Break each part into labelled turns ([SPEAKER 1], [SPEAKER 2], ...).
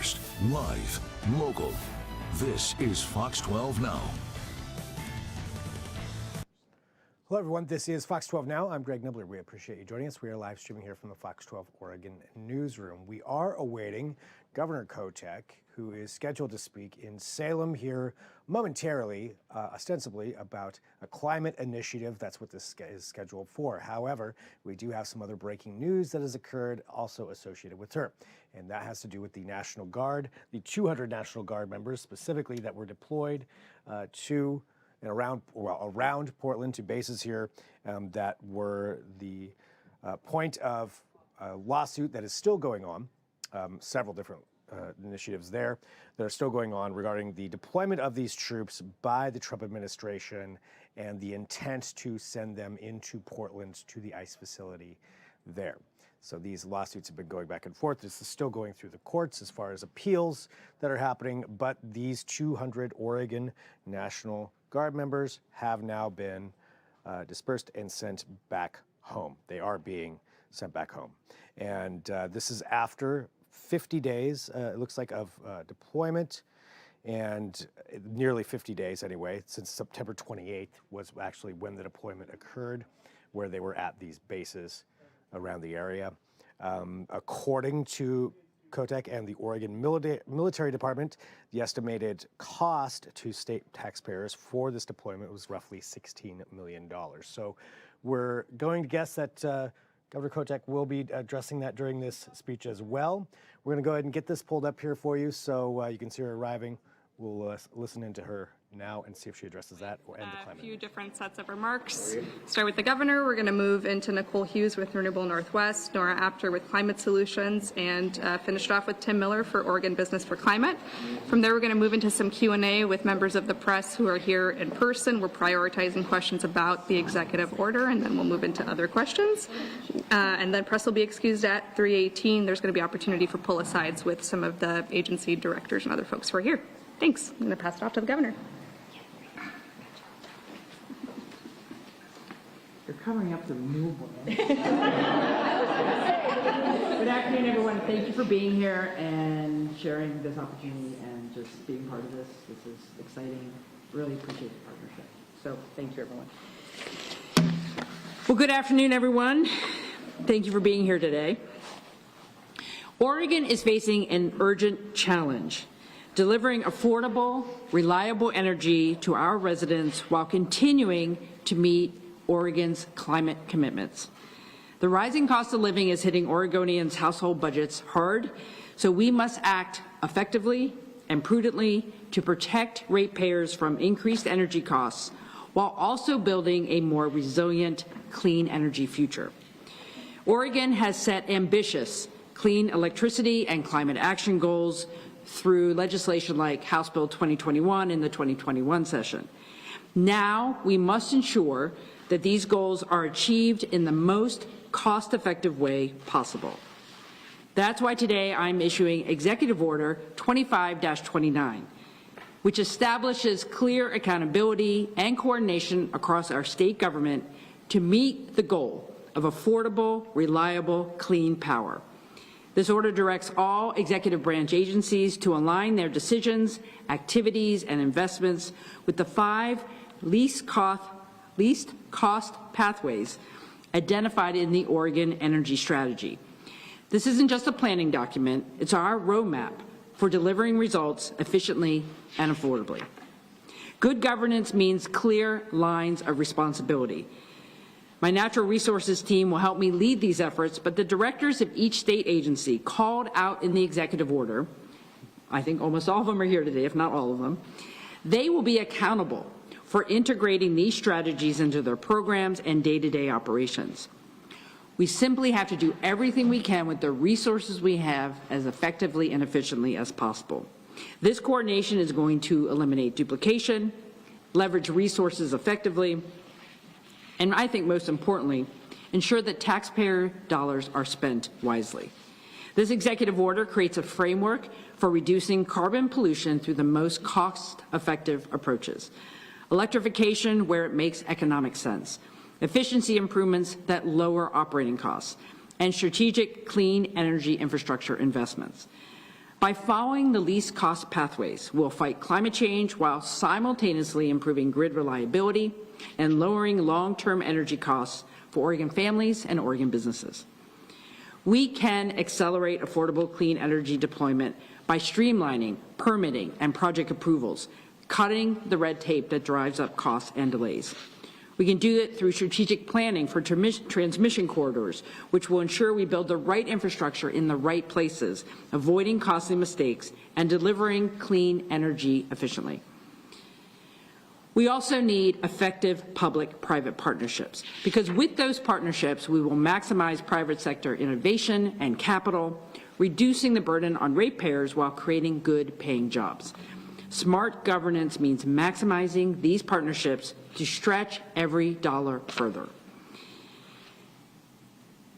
[SPEAKER 1] first, live, local. This is Fox 12 Now.
[SPEAKER 2] Hello, everyone. This is Fox 12 Now. I'm Greg Nibbler. We appreciate you joining us. We are live streaming here from the Fox 12 Oregon newsroom. We are awaiting Governor Kotek, who is scheduled to speak in Salem here momentarily, ostensibly about a climate initiative. That's what this is scheduled for. However, we do have some other breaking news that has occurred also associated with her. And that has to do with the National Guard, the 200 National Guard members specifically that were deployed to and around Portland to bases here that were the point of a lawsuit that is still going on, several different initiatives there that are still going on regarding the deployment of these troops by the Trump administration and the intent to send them into Portland to the ICE facility there. So these lawsuits have been going back and forth. This is still going through the courts as far as appeals that are happening, but these 200 Oregon National Guard members have now been dispersed and sent back home. They are being sent back home. And this is after 50 days, it looks like, of deployment, and nearly 50 days anyway, since September 28th was actually when the deployment occurred, where they were at these bases around the area. According to Kotek and the Oregon Military Department, the estimated cost to state taxpayers for this deployment was roughly $16 million. So we're going to guess that Governor Kotek will be addressing that during this speech as well. We're going to go ahead and get this pulled up here for you so you can see her arriving. We'll listen into her now and see if she addresses that or end the climate.
[SPEAKER 3] A few different sets of remarks. Start with the governor. We're going to move into Nicole Hughes with Renewable Northwest, Nora Apter with Climate Solutions, and finish it off with Tim Miller for Oregon Business for Climate. From there, we're going to move into some Q&A with members of the press who are here in person. We're prioritizing questions about the executive order, and then we'll move into other questions. And then press will be excused at 3:18. There's going to be opportunity for pull-asides with some of the agency directors and other folks who are here. Thanks. I'm going to pass it off to the governor.
[SPEAKER 4] You're covering up the renewable. Good afternoon, everyone. Thank you for being here and sharing this opportunity and just being part of this. This is exciting. Really appreciate the partnership. So thank you, everyone. Well, good afternoon, everyone. Thank you for being here today. Oregon is facing an urgent challenge: delivering affordable, reliable energy to our residents while continuing to meet Oregon's climate commitments. The rising cost of living is hitting Oregonians' household budgets hard, so we must act effectively and prudently to protect ratepayers from increased energy costs while also building a more resilient, clean energy future. Oregon has set ambitious clean electricity and climate action goals through legislation like House Bill 2021 in the 2021 session. Now we must ensure that these goals are achieved in the most cost-effective way possible. That's why today I'm issuing Executive Order 25-29, which establishes clear accountability and coordination across our state government to meet the goal of affordable, reliable, clean power. This order directs all executive branch agencies to align their decisions, activities, and investments with the 5 least cost pathways identified in the Oregon Energy Strategy. This isn't just a planning document, it's our roadmap for delivering results efficiently and affordably. Good governance means clear lines of responsibility. My natural resources team will help me lead these efforts, but the directors of each state agency called out in the executive order, I think almost all of them are here today, if not all of them, they will be accountable for integrating these strategies into their programs and day-to-day operations. We simply have to do everything we can with the resources we have as effectively and efficiently as possible. This coordination is going to eliminate duplication, leverage resources effectively, and I think most importantly, ensure that taxpayer dollars are spent wisely. This executive order creates a framework for reducing carbon pollution through the most cost-effective approaches. Electrification where it makes economic sense, efficiency improvements that lower operating costs, and strategic clean energy infrastructure investments. By following the least cost pathways, we'll fight climate change while simultaneously improving grid reliability and lowering long-term energy costs for Oregon families and Oregon businesses. We can accelerate affordable clean energy deployment by streamlining permitting and project approvals, cutting the red tape that drives up costs and delays. We can do it through strategic planning for transmission corridors, which will ensure we build the right infrastructure in the right places, avoiding costly mistakes and delivering clean energy efficiently. We also need effective public-private partnerships, because with those partnerships, we will maximize private sector innovation and capital, reducing the burden on ratepayers while creating good-paying jobs. Smart governance means maximizing these partnerships to stretch every dollar further.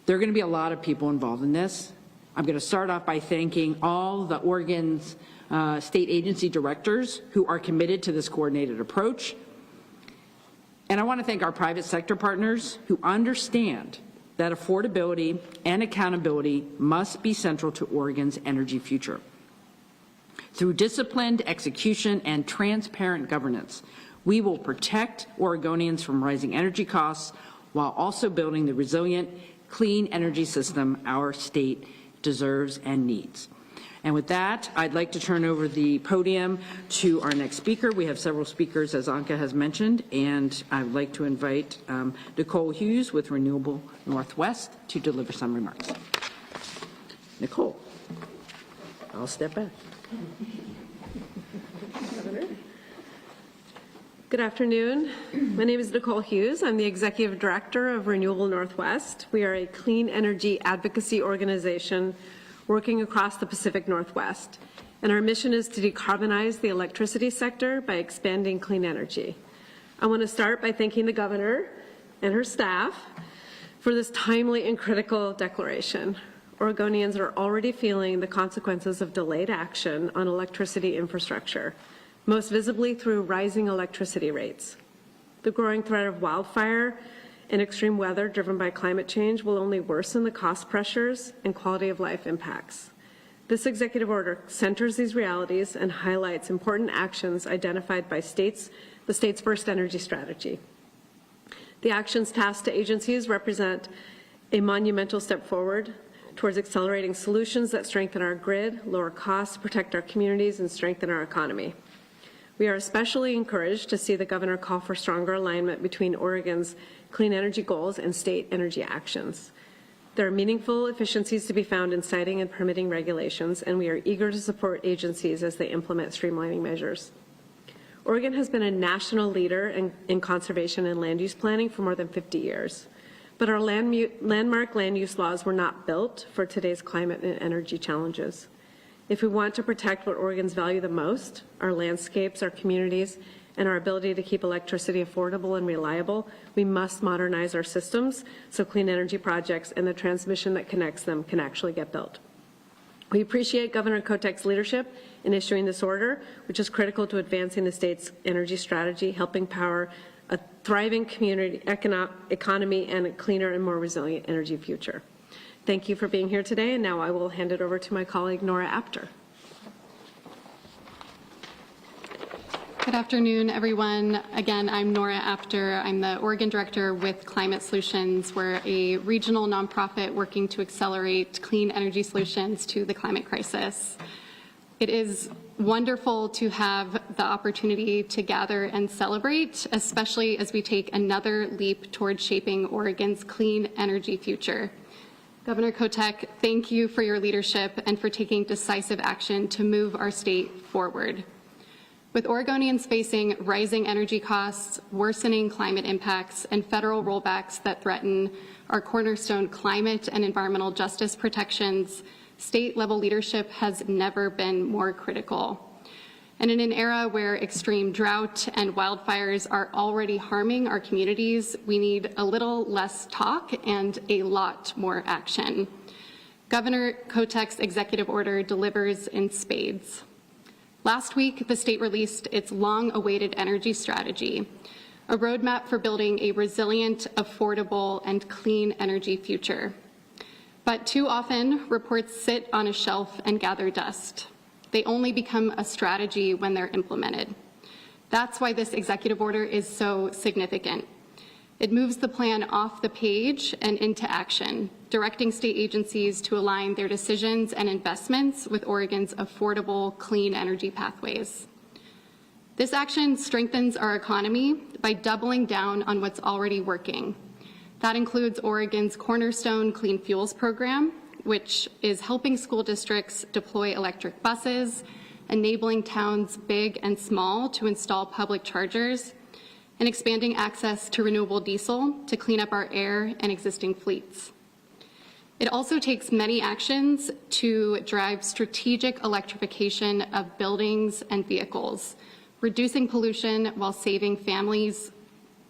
[SPEAKER 4] There are going to be a lot of people involved in this. I'm going to start off by thanking all the Oregon's state agency directors who are committed to this coordinated approach. And I want to thank our private sector partners who understand that affordability and accountability must be central to Oregon's energy future. Through disciplined execution and transparent governance, we will protect Oregonians from rising energy costs while also building the resilient, clean energy system our state deserves and needs. And with that, I'd like to turn over the podium to our next speaker. We have several speakers, as Anka has mentioned, and I'd like to invite Nicole Hughes with Renewable Northwest to deliver some remarks. Nicole, I'll step back.
[SPEAKER 5] Good afternoon. My name is Nicole Hughes. I'm the Executive Director of Renewable Northwest. We are a clean energy advocacy organization working across the Pacific Northwest. And our mission is to decarbonize the electricity sector by expanding clean energy. I want to start by thanking the Governor and her staff for this timely and critical declaration. Oregonians are already feeling the consequences of delayed action on electricity infrastructure, most visibly through rising electricity rates. The growing threat of wildfire and extreme weather driven by climate change will only worsen the cost pressures and quality of life impacts. This executive order centers these realities and highlights important actions identified by the state's first energy strategy. The actions tasked to agencies represent a monumental step forward towards accelerating solutions that strengthen our grid, lower costs, protect our communities, and strengthen our economy. We are especially encouraged to see the Governor call for stronger alignment between Oregon's clean energy goals and state energy actions. There are meaningful efficiencies to be found in siting and permitting regulations, and we are eager to support agencies as they implement streamlining measures. Oregon has been a national leader in conservation and land use planning for more than 50 years. But our landmark land use laws were not built for today's climate and energy challenges. If we want to protect what Oregons value the most, our landscapes, our communities, and our ability to keep electricity affordable and reliable, we must modernize our systems so clean energy projects and the transmission that connects them can actually get built. We appreciate Governor Kotek's leadership in issuing this order, which is critical to advancing the state's energy strategy, helping power a thriving community economy and a cleaner and more resilient energy future. Thank you for being here today, and now I will hand it over to my colleague, Nora Apter.
[SPEAKER 6] Good afternoon, everyone. Again, I'm Nora Apter. I'm the Oregon Director with Climate Solutions. We're a regional nonprofit working to accelerate clean energy solutions to the climate crisis. It is wonderful to have the opportunity to gather and celebrate, especially as we take another leap towards shaping Oregon's clean energy future. Governor Kotek, thank you for your leadership and for taking decisive action to move our state forward. With Oregonians facing rising energy costs, worsening climate impacts, and federal rollbacks that threaten our cornerstone climate and environmental justice protections, state-level leadership has never been more critical. And in an era where extreme drought and wildfires are already harming our communities, we need a little less talk and a lot more action. Governor Kotek's executive order delivers in spades. Last week, the state released its long-awaited energy strategy, a roadmap for building a resilient, affordable, and clean energy future. But too often, reports sit on a shelf and gather dust. They only become a strategy when they're implemented. That's why this executive order is so significant. It moves the plan off the page and into action, directing state agencies to align their decisions and investments with Oregon's affordable, clean energy pathways. This action strengthens our economy by doubling down on what's already working. That includes Oregon's cornerstone Clean Fuels program, which is helping school districts deploy electric buses, enabling towns big and small to install public chargers, and expanding access to renewable diesel to clean up our air and existing fleets. It also takes many actions to drive strategic electrification of buildings and vehicles, reducing pollution while saving families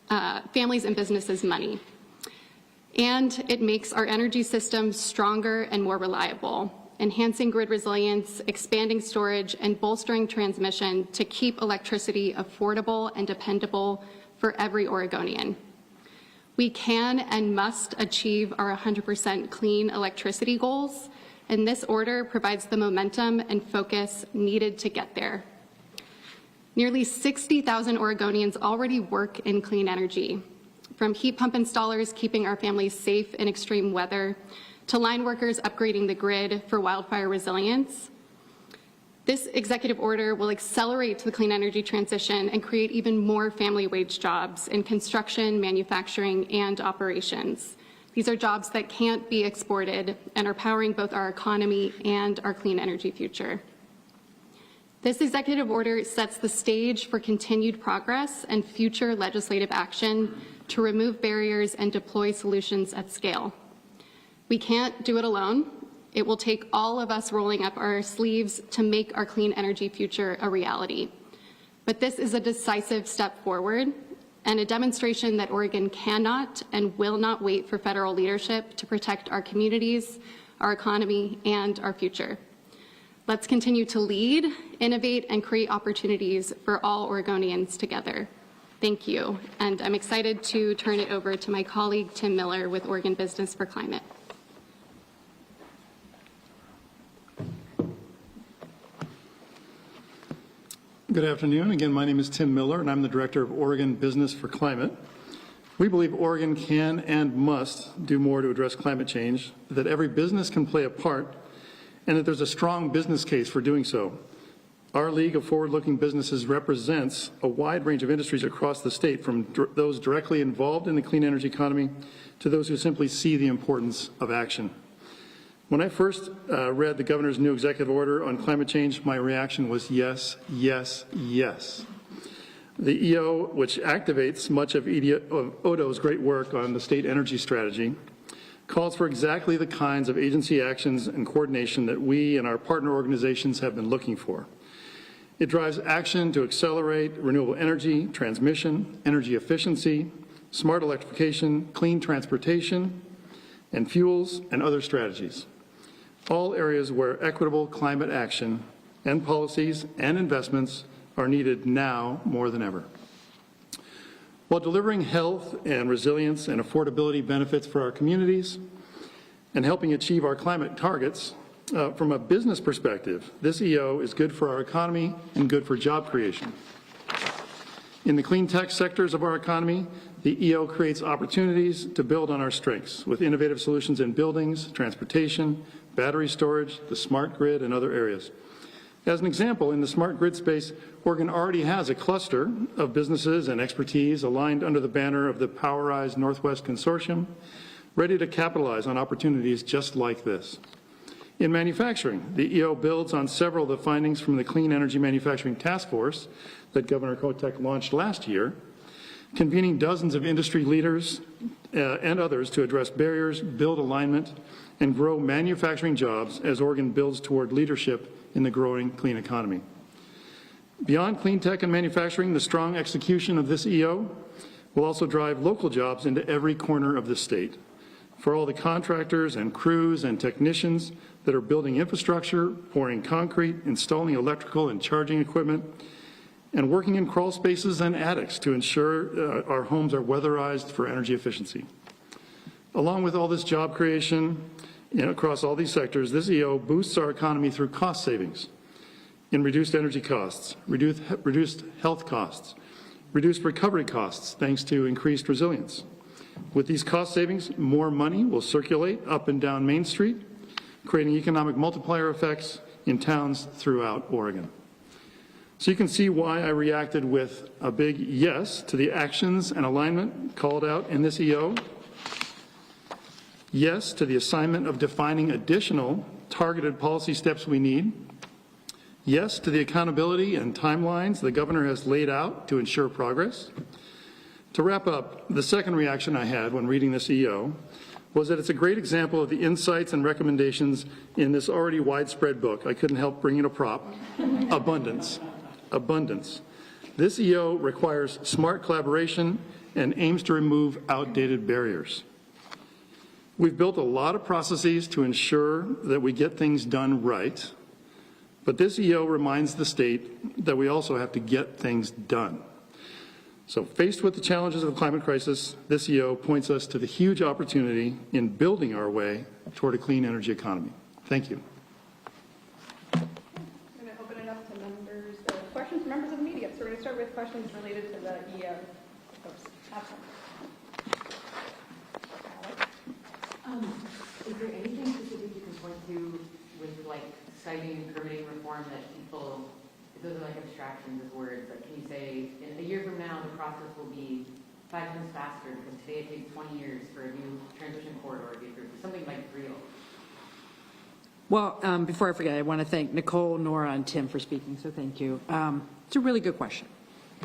[SPEAKER 6] and businesses money. And it makes our energy system stronger and more reliable, enhancing grid resilience, expanding storage, and bolstering transmission to keep electricity affordable and dependable for every Oregonian. We can and must achieve our 100% clean electricity goals, and this order provides the momentum and focus needed to get there. Nearly 60,000 Oregonians already work in clean energy, from heat pump installers keeping our families safe in extreme weather, to line workers upgrading the grid for wildfire resilience. This executive order will accelerate the clean energy transition and create even more family wage jobs in construction, manufacturing, and operations. These are jobs that can't be exported and are powering both our economy and our clean energy future. This executive order sets the stage for continued progress and future legislative action to remove barriers and deploy solutions at scale. We can't do it alone. It will take all of us rolling up our sleeves to make our clean energy future a reality. But this is a decisive step forward and a demonstration that Oregon cannot and will not wait for federal leadership to protect our communities, our economy, and our future. Let's continue to lead, innovate, and create opportunities for all Oregonians together. Thank you. And I'm excited to turn it over to my colleague, Tim Miller, with Oregon Business for Climate.
[SPEAKER 7] Good afternoon. Again, my name is Tim Miller, and I'm the Director of Oregon Business for Climate. We believe Oregon can and must do more to address climate change, that every business can play a part, and that there's a strong business case for doing so. Our League of Forward-Looking Businesses represents a wide range of industries across the state, from those directly involved in the clean energy economy to those who simply see the importance of action. When I first read the governor's new executive order on climate change, my reaction was yes, yes, yes. The EO, which activates much of Odo's great work on the state energy strategy, calls for exactly the kinds of agency actions and coordination that we and our partner organizations have been looking for. It drives action to accelerate renewable energy, transmission, energy efficiency, smart electrification, clean transportation, and fuels, and other strategies. All areas where equitable climate action and policies and investments are needed now more than ever. While delivering health and resilience and affordability benefits for our communities and helping achieve our climate targets, from a business perspective, this EO is good for our economy and good for job creation. In the clean tech sectors of our economy, the EO creates opportunities to build on our strengths with innovative solutions in buildings, transportation, battery storage, the smart grid, and other areas. As an example, in the smart grid space, Oregon already has a cluster of businesses and expertise aligned under the banner of the PowerEyes Northwest Consortium, ready to capitalize on opportunities just like this. In manufacturing, the EO builds on several of the findings from the Clean Energy Manufacturing Task Force that Governor Kotek launched last year, convening dozens of industry leaders and others to address barriers, build alignment, and grow manufacturing jobs as Oregon builds toward leadership in the growing clean economy. Beyond clean tech and manufacturing, the strong execution of this EO will also drive local jobs into every corner of the state. For all the contractors and crews and technicians that are building infrastructure, pouring concrete, installing electrical and charging equipment, and working in crawl spaces and attics to ensure our homes are weatherized for energy efficiency. Along with all this job creation, across all these sectors, this EO boosts our economy through cost savings in reduced energy costs, reduced health costs, reduced recovery costs thanks to increased resilience. With these cost savings, more money will circulate up and down Main Street, creating economic multiplier effects in towns throughout Oregon. So you can see why I reacted with a big yes to the actions and alignment called out in this EO. Yes to the assignment of defining additional targeted policy steps we need. Yes to the accountability and timelines the governor has laid out to ensure progress. To wrap up, the second reaction I had when reading this EO was that it's a great example of the insights and recommendations in this already widespread book. I couldn't help bringing a prop. Abundance. Abundance. This EO requires smart collaboration and aims to remove outdated barriers. We've built a lot of processes to ensure that we get things done right, but this EO reminds the state that we also have to get things done. So faced with the challenges of the climate crisis, this EO points us to the huge opportunity in building our way toward a clean energy economy. Thank you.
[SPEAKER 3] I'm going to open it up to members, questions from members of the media. So we're going to start with questions related to the EO.
[SPEAKER 8] Is there anything specific you can point to with like citing permitting reform that people, those are like abstractions of words, like can you say in a year from now the process will be 5 times faster because today it takes 20 years for a new transmission corridor to be approved, something like real?
[SPEAKER 4] Well, before I forget, I want to thank Nicole, Nora, and Tim for speaking, so thank you. It's a really good question.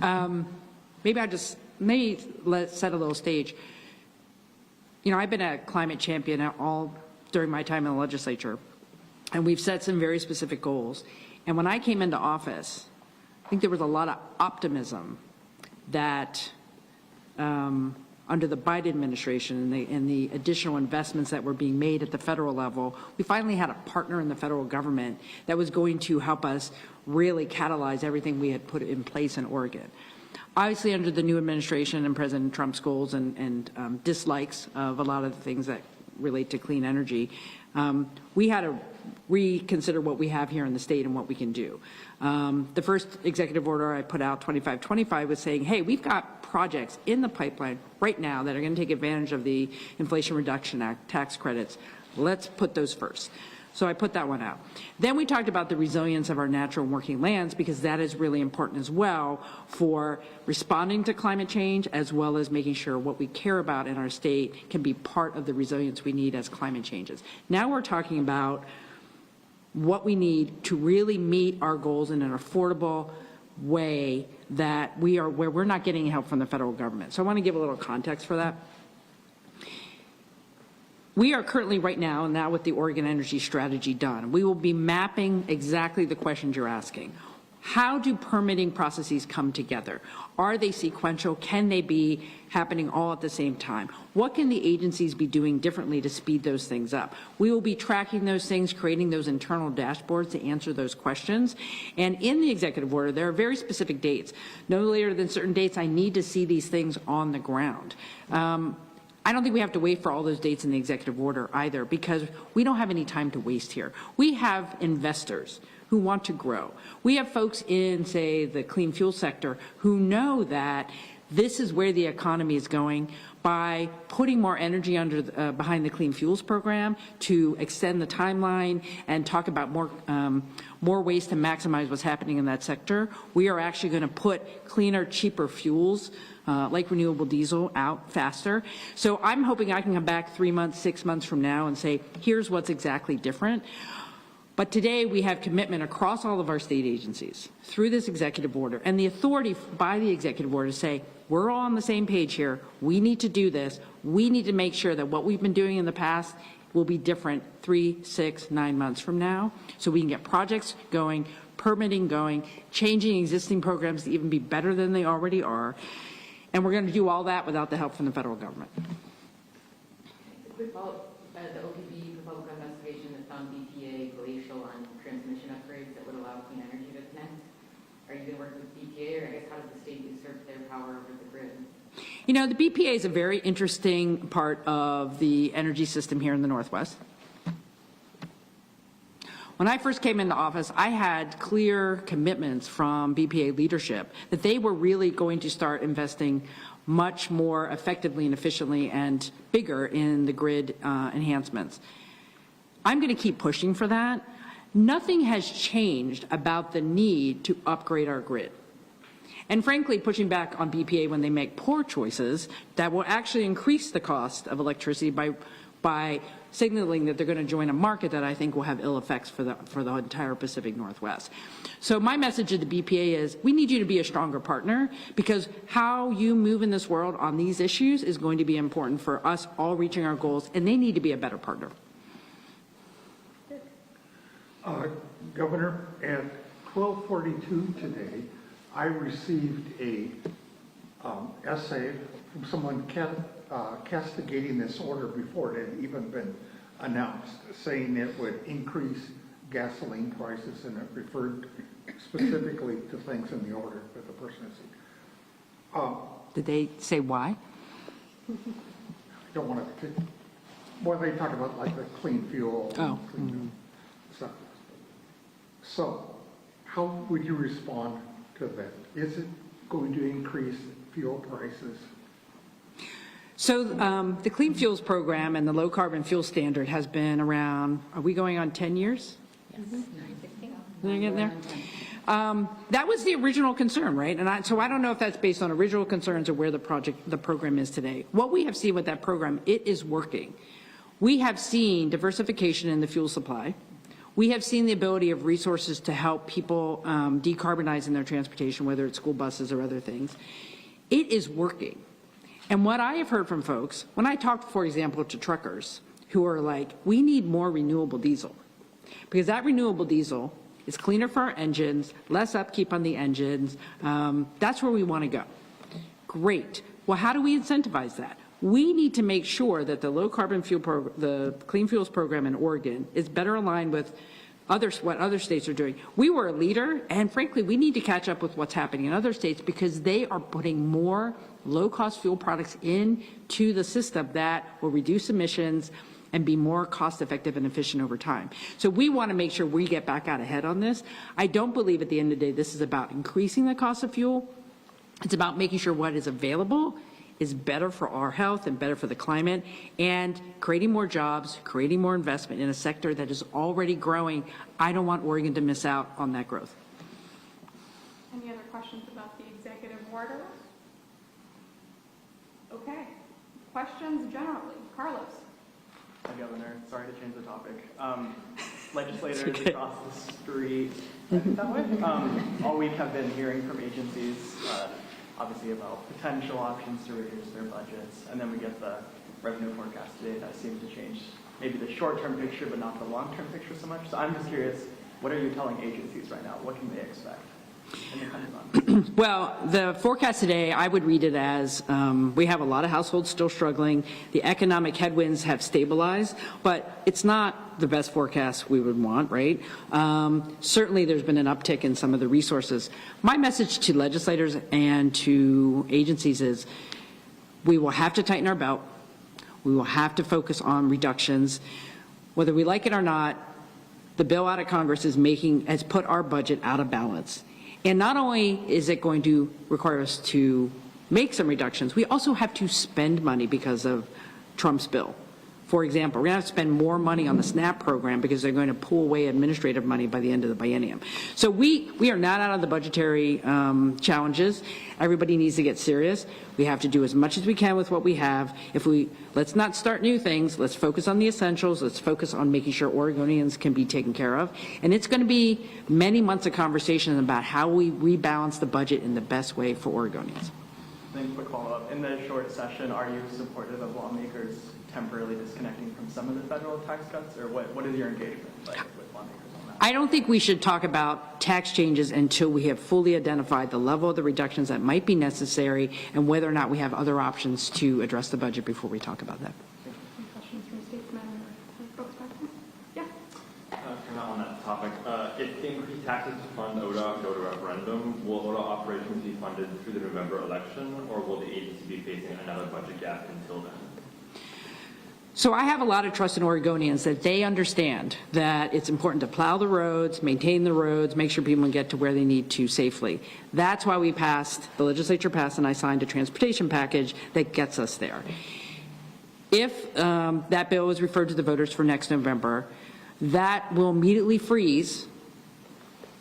[SPEAKER 4] Maybe I just set a little stage. You know, I've been a climate champion all during my time in the legislature, and we've set some very specific goals. And when I came into office, I think there was a lot of optimism that under the Biden administration and the additional investments that were being made at the federal level, we finally had a partner in the federal government that was going to help us really catalyze everything we had put in place in Oregon. Obviously, under the new administration and President Trump's goals and dislikes of a lot of the things that relate to clean energy, we had to reconsider what we have here in the state and what we can do. The first executive order I put out, 2525, was saying, hey, we've got projects in the pipeline right now that are going to take advantage of the Inflation Reduction Act tax credits. Let's put those first. So I put that one out. Then we talked about the resilience of our natural and working lands, because that is really important as well for responding to climate change, as well as making sure what we care about in our state can be part of the resilience we need as climate changes. Now we're talking about what we need to really meet our goals in an affordable way that where we're not getting help from the federal government. So I want to give a little context for that. We are currently right now with the Oregon Energy Strategy done, we will be mapping exactly the questions you're asking. How do permitting processes come together? Are they sequential? Can they be happening all at the same time? What can the agencies be doing differently to speed those things up? We will be tracking those things, creating those internal dashboards to answer those questions. And in the executive order, there are very specific dates. No later than certain dates, I need to see these things on the ground. I don't think we have to wait for all those dates in the executive order either, because we don't have any time to waste here. We have investors who want to grow. We have folks in, say, the clean fuel sector who know that this is where the economy is going. By putting more energy behind the clean fuels program to extend the timeline and talk about more ways to maximize what's happening in that sector, we are actually going to put cleaner, cheaper fuels like renewable diesel out faster. So I'm hoping I can come back 3 months, 6 months from now and say, here's what's exactly different. But today we have commitment across all of our state agencies through this executive order and the authority by the executive order to say, we're all on the same page here. We need to do this. We need to make sure that what we've been doing in the past will be different 3, 6, 9 months from now, so we can get projects going, permitting going, changing existing programs to even be better than they already are. And we're going to do all that without the help from the federal government.
[SPEAKER 8] A quick follow-up. The OPB Republican investigation that found BPA glacial on transmission upgrades that would allow clean energy to connect. Are you going to work with BPA, or I guess how does the state usurp their power over the grid?
[SPEAKER 4] You know, the BPA is a very interesting part of the energy system here in the Northwest. When I first came into office, I had clear commitments from BPA leadership that they were really going to start investing much more effectively and efficiently and bigger in the grid enhancements. I'm going to keep pushing for that. Nothing has changed about the need to upgrade our grid. And frankly, pushing back on BPA when they make poor choices that will actually increase the cost of electricity by signaling that they're going to join a market that I think will have ill effects for the entire Pacific Northwest. So my message to the BPA is we need you to be a stronger partner, because how you move in this world on these issues is going to be important for us all reaching our goals, and they need to be a better partner.
[SPEAKER 9] Governor, at 12:42 today, I received a essay from someone castigating this order before it had even been announced, saying it would increase gasoline prices, and it referred specifically to things in the order that the person had said.
[SPEAKER 4] Did they say why?
[SPEAKER 9] I don't want to, well, they talk about like the clean fuel.
[SPEAKER 4] Oh.
[SPEAKER 9] Clean stuff. So how would you respond to that? Is it going to increase fuel prices?
[SPEAKER 4] So the Clean Fuels Program and the Low Carbon Fuel Standard has been around, are we going on 10 years? Yes. Did I get there? That was the original concern, right? And so I don't know if that's based on original concerns or where the program is today. What we have seen with that program, it is working. We have seen diversification in the fuel supply. We have seen the ability of resources to help people decarbonize in their transportation, whether it's school buses or other things. It is working. And what I have heard from folks, when I talk, for example, to truckers who are like, we need more renewable diesel, because that renewable diesel is cleaner for our engines, less upkeep on the engines. That's where we want to go. Great. Well, how do we incentivize that? We need to make sure that the low carbon fuel the Clean Fuels Program in Oregon is better aligned with what other states are doing. We were a leader, and frankly, we need to catch up with what's happening in other states, because they are putting more low-cost fuel products into the system that will reduce emissions and be more cost-effective and efficient over time. So we want to make sure we get back out ahead on this. I don't believe at the end of the day this is about increasing the cost of fuel. It's about making sure what is available is better for our health and better for the climate, and creating more jobs, creating more investment in a sector that is already growing. I don't want Oregon to miss out on that growth.
[SPEAKER 3] Any other questions about the executive order? Okay. Questions generally? Carlos.
[SPEAKER 10] Hi, Governor. Sorry to change the topic. Legislators across the street, that way, all week have been hearing from agencies, obviously about potential options to reduce their budgets, and then we get the revenue forecast today that seems to change maybe the short-term picture but not the long-term picture so much. So I'm just curious, what are you telling agencies right now? What can they expect in the coming months?
[SPEAKER 4] Well, the forecast today, I would read it as we have a lot of households still struggling. The economic headwinds have stabilized, but it's not the best forecast we would want, right? Certainly there's been an uptick in some of the resources. My message to legislators and to agencies is we will have to tighten our belt. We will have to focus on reductions. Whether we like it or not, the bill out of Congress has put our budget out of balance. And not only is it going to require us to make some reductions, we also have to spend money because of Trump's bill. For example, we're going to have to spend more money on the SNAP program because they're going to pull away administrative money by the end of the biennium. So we are not out of the budgetary challenges. Everybody needs to get serious. We have to do as much as we can with what we have. Let's not start new things. Let's focus on the essentials. Let's focus on making sure Oregonians can be taken care of. And it's going to be many months of conversation about how we rebalance the budget in the best way for Oregonians.
[SPEAKER 10] Then quick follow-up. In the short session, are you supportive of lawmakers temporarily disconnecting from some of the federal tax cuts, or what is your engagement like with lawmakers on that?
[SPEAKER 4] I don't think we should talk about tax changes until we have fully identified the level of the reductions that might be necessary and whether or not we have other options to address the budget before we talk about that.
[SPEAKER 3] Any questions from statesmen or folks back there? Yeah.
[SPEAKER 11] Kind of on that topic, if increased taxes to fund ODA go to referendum, will ODA operations be funded through the November election, or will the agency be facing another budget gap until then?
[SPEAKER 4] So I have a lot of trust in Oregonians that they understand that it's important to plow the roads, maintain the roads, make sure people get to where they need to safely. That's why the legislature passed, and I signed a transportation package that gets us there. If that bill is referred to the voters for next November, that will immediately freeze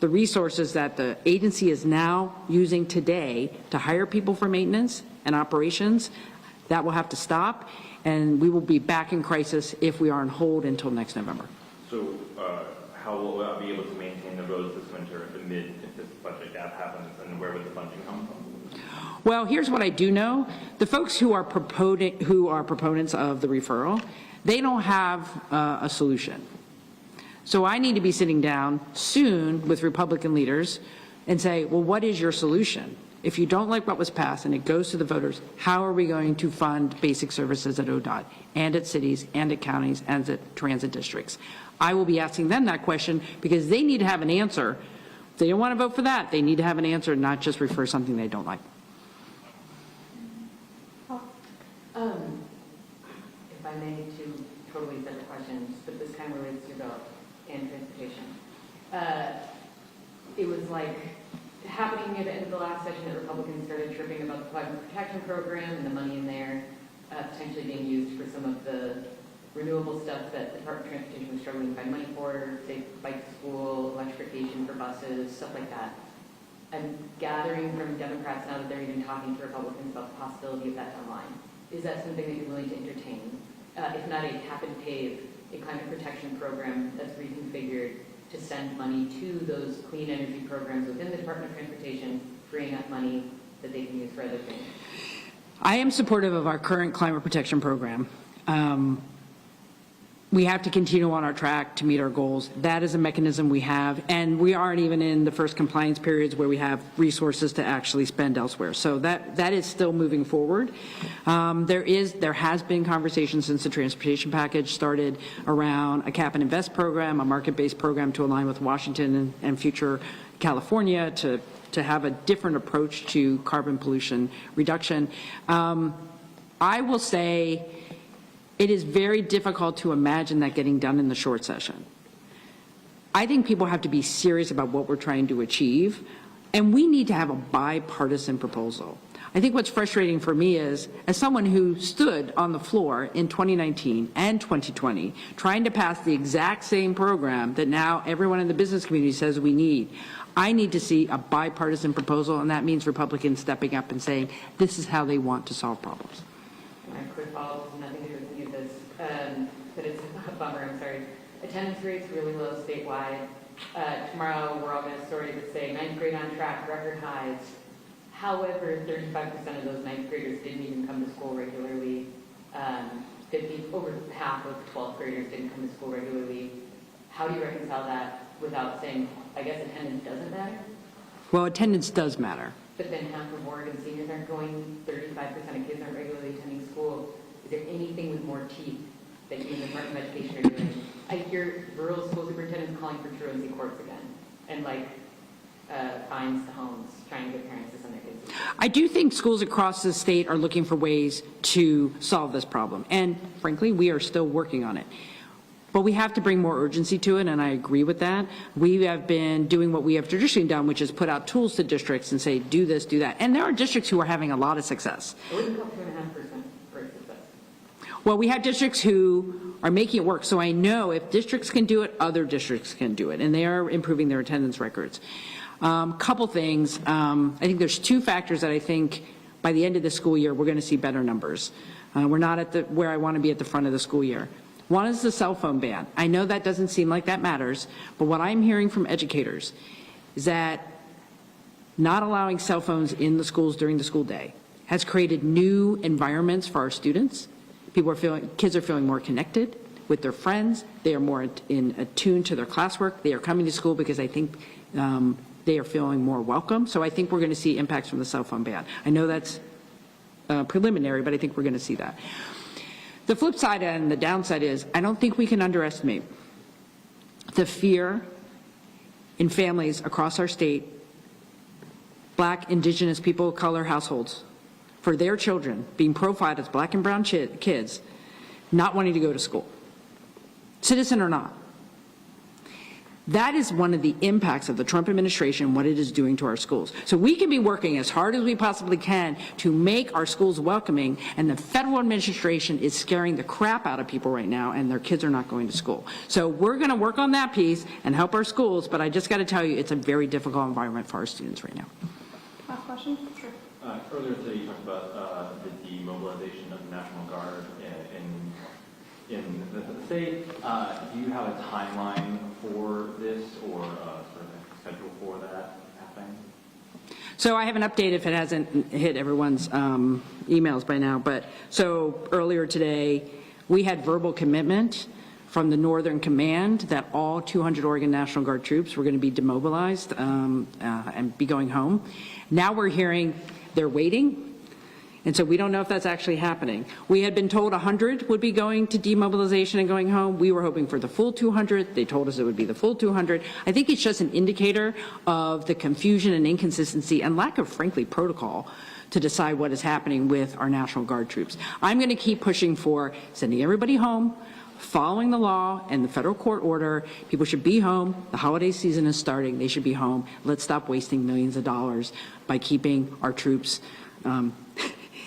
[SPEAKER 4] the resources that the agency is now using today to hire people for maintenance and operations. That will have to stop, and we will be back in crisis if we are on hold until next November.
[SPEAKER 11] So how will I be able to maintain the roads this winter if this budget gap happens, and where would the funding come from?
[SPEAKER 4] Well, here's what I do know. The folks who are proponents of the referral, they don't have a solution. So I need to be sitting down soon with Republican leaders and say, well, what is your solution? If you don't like what was passed and it goes to the voters, how are we going to fund basic services at ODOT and at cities and at counties and at transit districts? I will be asking them that question because they need to have an answer. If they don't want to vote for that, they need to have an answer, not just refer something they don't like.
[SPEAKER 8] If I may, two totally separate questions, but this kind of relates to vote and transportation. It was like happening near the end of the last session that Republicans started chirping about the climate protection program and the money in there potentially being used for some of the renewable stuff that the Department of Transportation was struggling to find money for, say bike to school, electrification for buses, stuff like that. I'm gathering from Democrats now that they're even talking to Republicans about the possibility of that down the line. Is that something that you're willing to entertain? If not a cap and pave, a climate protection program that's reconfigured to send money to those clean energy programs within the Department of Transportation, freeing up money that they can use for other things?
[SPEAKER 4] I am supportive of our current climate protection program. We have to continue on our track to meet our goals. That is a mechanism we have, and we aren't even in the first compliance periods where we have resources to actually spend elsewhere. So that is still moving forward. There has been conversation since the transportation package started around a cap and invest program, a market-based program to align with Washington and future California to have a different approach to carbon pollution reduction. I will say, it is very difficult to imagine that getting done in the short session. I think people have to be serious about what we're trying to achieve, and we need to have a bipartisan proposal. I think what's frustrating for me is, as someone who stood on the floor in 2019 and 2020 trying to pass the exact same program that now everyone in the business community says we need, I need to see a bipartisan proposal, and that means Republicans stepping up and saying this is how they want to solve problems.
[SPEAKER 8] My quick follow-up has nothing to do with any of this, but it's a bummer, I'm sorry. Attendance rates really low statewide. Tomorrow we're all going to story that say 9th grade on track, record highs. However, 35% of those 9th graders didn't even come to school regularly. Over half of 12th graders didn't come to school regularly. How do you reconcile that without saying, I guess attendance doesn't matter?
[SPEAKER 4] Well, attendance does matter.
[SPEAKER 8] But then half of Oregon seniors aren't going, 35% of kids aren't regularly attending school. Is there anything with more teeth that you in the Department of Education are doing? I hear rural school superintendents calling for truancy courts again, and fines to homes, trying to get parents to send their kids.
[SPEAKER 4] I do think schools across the state are looking for ways to solve this problem, and frankly, we are still working on it. But we have to bring more urgency to it, and I agree with that. We have been doing what we have traditionally done, which is put out tools to districts and say, do this, do that. And there are districts who are having a lot of success.
[SPEAKER 8] I wouldn't call 2.5% for success.
[SPEAKER 4] Well, we have districts who are making it work. So I know if districts can do it, other districts can do it, and they are improving their attendance records. Couple things. I think there's two factors that I think by the end of the school year, we're going to see better numbers. We're not at where I want to be at the front of the school year. One is the cell phone ban. I know that doesn't seem like that matters, but what I'm hearing from educators is that not allowing cell phones in the schools during the school day has created new environments for our students. Kids are feeling more connected with their friends. They are more attuned to their classwork. They are coming to school because I think they are feeling more welcome. So I think we're going to see impacts from the cell phone ban. I know that's preliminary, but I think we're going to see that. The flip side and the downside is I don't think we can underestimate the fear in families across our state, Black, Indigenous, people of color households, for their children being profiled as Black and brown kids, not wanting to go to school, citizen or not. That is one of the impacts of the Trump administration, what it is doing to our schools. So we can be working as hard as we possibly can to make our schools welcoming, and the federal administration is scaring the crap out of people right now, and their kids are not going to school. So we're going to work on that piece and help our schools, but I just got to tell you, it's a very difficult environment for our students right now.
[SPEAKER 3] Last question? Sure.
[SPEAKER 11] Earlier today, you talked about the demobilization of the National Guard in the state. Do you have a timeline for this, or sort of a schedule for that happening?
[SPEAKER 4] So I have an update if it hasn't hit everyone's emails by now, but so earlier today, we had verbal commitment from the Northern Command that all 200 Oregon National Guard troops were going to be demobilized and be going home. Now we're hearing they're waiting. And so we don't know if that's actually happening. We had been told 100 would be going to demobilization and going home. We were hoping for the full 200. They told us it would be the full 200. I think it's just an indicator of the confusion and inconsistency and lack of, frankly, protocol to decide what is happening with our National Guard troops. I'm going to keep pushing for sending everybody home, following the law and the federal court order. People should be home. The holiday season is starting. They should be home. Let's stop wasting millions of dollars by keeping our troops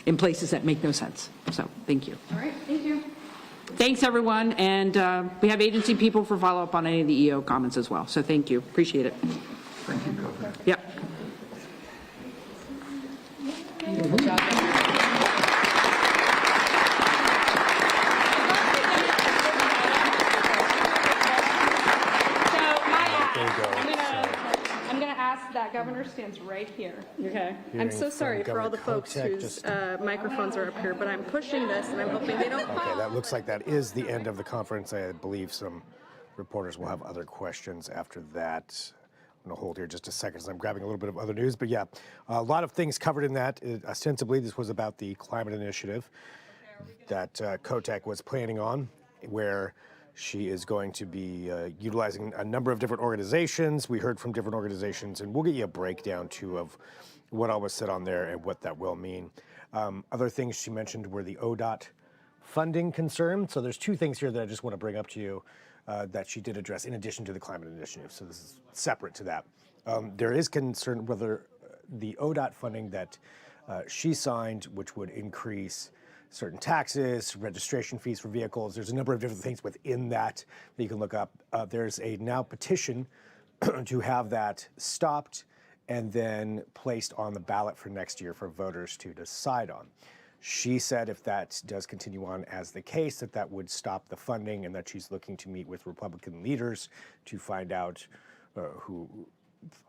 [SPEAKER 4] in places that make no sense. So thank you.
[SPEAKER 3] All right, thank you.
[SPEAKER 4] Thanks, everyone. And we have agency people for follow-up on any of the EO comments as well. So thank you. Appreciate it.
[SPEAKER 9] Thank you, Governor.
[SPEAKER 4] Yep.
[SPEAKER 3] Good job. I'm going to ask that governor stands right here. Okay. I'm so sorry for all the folks whose microphones are up here, but I'm pushing this and I'm hoping they don't fall.
[SPEAKER 2] Okay, that looks like that is the end of the conference. I believe some reporters will have other questions after that. I'm going to hold here just a second as I'm grabbing a little bit of other news. But yeah, a lot of things covered in that. Ostensibly, this was about the climate initiative that Kotek was planning on, where she is going to be utilizing a number of different organizations. We heard from different organizations, and we'll get you a breakdown, too, of what all was said on there and what that will mean. Other things she mentioned were the ODOT funding concern. So there's two things here that I just want to bring up to you that she did address in addition to the climate initiative. So this is separate to that. There is concern whether the ODOT funding that she signed, which would increase certain taxes, registration fees for vehicles. There's a number of different things within that you can look up. There's a now petition to have that stopped and then placed on the ballot for next year for voters to decide on. She said if that does continue on as the case, that would stop the funding, and that she's looking to meet with Republican leaders to find out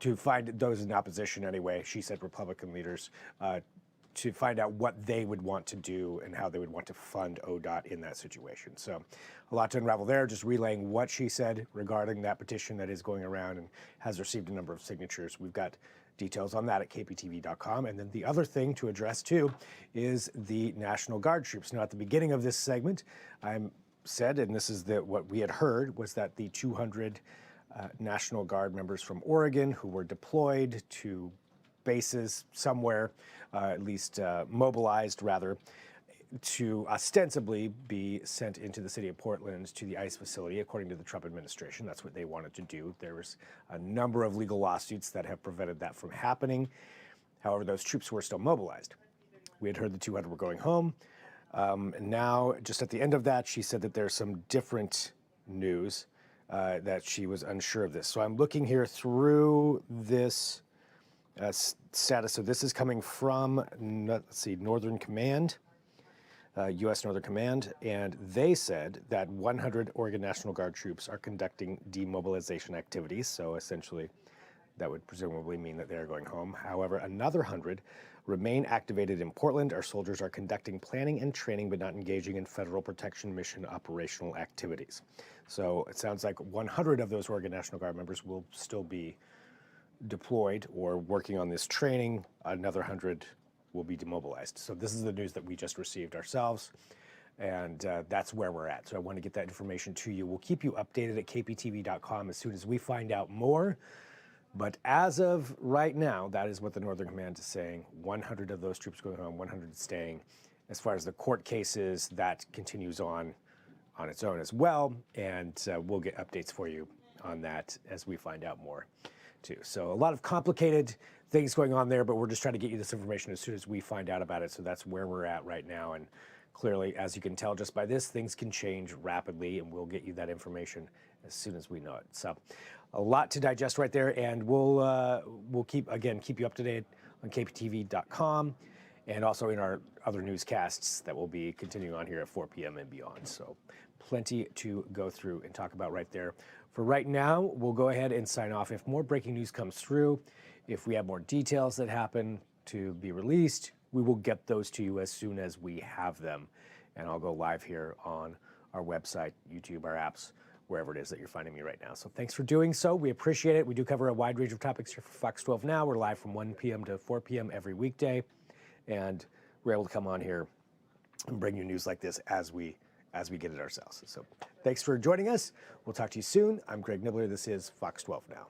[SPEAKER 2] to find those in opposition anyway. She said Republican leaders to find out what they would want to do and how they would want to fund ODOT in that situation. So a lot to unravel there, just relaying what she said regarding that petition that is going around and has received a number of signatures. We've got details on that at kptv.com. And then the other thing to address too is the National Guard troops. Now at the beginning of this segment, I said, and this is what we had heard, was that the 200 National Guard members from Oregon who were deployed to bases somewhere, at least mobilized rather, to ostensibly be sent into the city of Portland to the ICE facility, according to the Trump administration. That's what they wanted to do. There was a number of legal lawsuits that have prevented that from happening. However, those troops were still mobilized. We had heard the 200 were going home. And now, just at the end of that, she said that there's some different news, that she was unsure of this. So I'm looking here through this status. So this is coming from, let's see, Northern Command, U.S. Northern Command, and they said that 100 Oregon National Guard troops are conducting demobilization activities. So essentially, that would presumably mean that they are going home. However, another 100 remain activated in Portland. Our soldiers are conducting planning and training, but not engaging in federal protection mission operational activities. So it sounds like 100 of those Oregon National Guard members will still be deployed or working on this training. Another 100 will be demobilized. So this is the news that we just received ourselves, and that's where we're at. So I want to get that information to you. We'll keep you updated at kptv.com as soon as we find out more. But as of right now, that is what the Northern Command is saying. 100 of those troops going home, 100 staying. As far as the court cases, that continues on on its own as well, and we'll get updates for you on that as we find out more too. So a lot of complicated things going on there, but we're just trying to get you this information as soon as we find out about it. So that's where we're at right now. And clearly, as you can tell just by this, things can change rapidly, and we'll get you that information as soon as we know it. So a lot to digest right there, and we'll keep you up to date on kptv.com and also in our other newscasts that will be continuing on here at 4 p.m. and beyond. So plenty to go through and talk about right there. For right now, we'll go ahead and sign off. If more breaking news comes through, if we have more details that happen to be released, we will get those to you as soon as we have them. And I'll go live here on our website, YouTube, our apps, wherever it is that you're finding me right now. So thanks for doing so. We appreciate it. We do cover a wide range of topics here for Fox 12 Now. We're live from 1 p.m. to 4 p.m. every weekday. And we're able to come on here and bring you news like this as we get it ourselves. So thanks for joining us. We'll talk to you soon. I'm Greg Nibbler. This is Fox 12 Now.